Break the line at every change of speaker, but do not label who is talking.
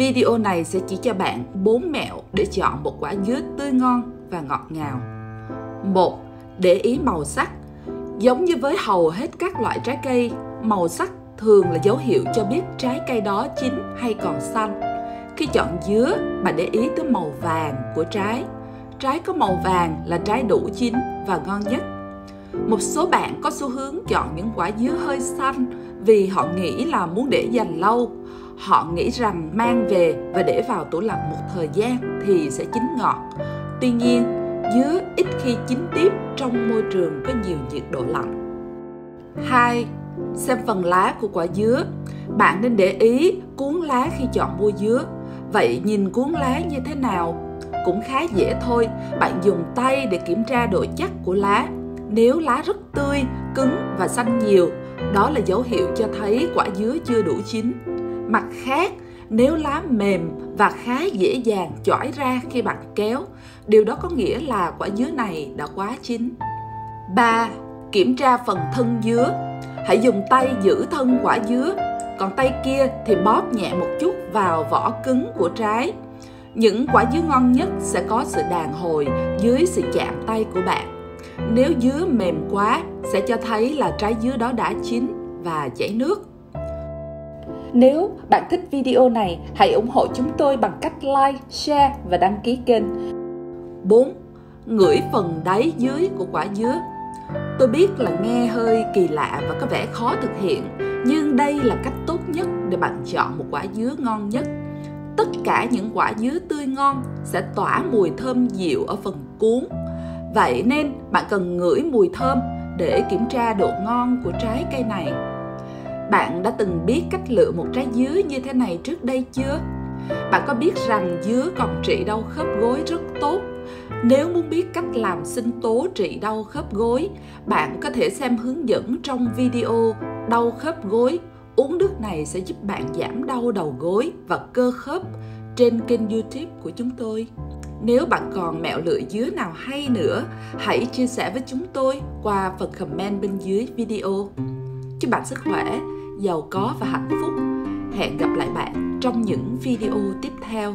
Video này sẽ chỉ cho bạn 4 mẹo để chọn một quả dứa tươi ngon và ngọt ngào. 1. Để ý màu sắc. Giống như với hầu hết các loại trái cây, màu sắc thường là dấu hiệu cho biết trái cây đó chín hay còn xanh. Khi chọn dứa, bạn để ý tới màu vàng của trái. Trái có màu vàng là trái đủ chín và ngon nhất. Một số bạn có xu hướng chọn những quả dứa hơi xanh vì họ nghĩ là muốn để dành lâu. Họ nghĩ rằng mang về và để vào tủ lạnh một thời gian thì sẽ chín ngọt. Tuy nhiên, dứa ít khi chín tiếp trong môi trường có nhiều nhiệt độ lạnh. 2. Xem phần lá của quả dứa. Bạn nên để ý cuống lá khi chọn mua dứa. Vậy nhìn cuống lá như thế nào? Cũng khá dễ thôi, bạn dùng tay để kiểm tra độ chắc của lá. Nếu lá rất tươi, cứng và xanh nhiều, đó là dấu hiệu cho thấy quả dứa chưa đủ chín. Mặt khác, nếu lá mềm và khá dễ dàng chỏi ra khi bạn kéo, điều đó có nghĩa là quả dứa này đã quá chín. 3. Kiểm tra phần thân dứa. Hãy dùng tay giữ thân quả dứa, còn tay kia thì bóp nhẹ một chút vào vỏ cứng của trái. Những quả dứa ngon nhất sẽ có sự đàn hồi dưới sự chạm tay của bạn. Nếu dứa mềm quá sẽ cho thấy là trái dứa đó đã chín và chảy nước. Nếu bạn thích video này, hãy ủng hộ chúng tôi bằng cách like, share và đăng ký kênh. 4. Ngửi phần đáy dưới của quả dứa. Tôi biết là nghe hơi kỳ lạ và có vẻ khó thực hiện, nhưng đây là cách tốt nhất để bạn chọn một quả dứa ngon nhất. Tất cả những quả dứa tươi ngon sẽ tỏa mùi thơm dịu ở phần cuống. Vậy nên bạn cần ngửi mùi thơm để kiểm tra độ ngon của trái cây này. Bạn đã từng biết cách lựa một trái dứa như thế này trước đây chưa? Bạn có biết rằng dứa còn trị đau khớp gối rất tốt? Nếu muốn biết cách làm sinh tố trị đau khớp gối, bạn có thể xem hướng dẫn trong video đau khớp gối. Uống nước này sẽ giúp bạn giảm đau đầu gối và cơ khớp trên kênh YouTube của chúng tôi. Nếu bạn còn mẹo lựa dứa nào hay nữa, hãy chia sẻ với chúng tôi qua phần comment bên dưới video. Chúc bạn sức khỏe, giàu có và hạnh phúc. Hẹn gặp lại bạn trong những video tiếp theo.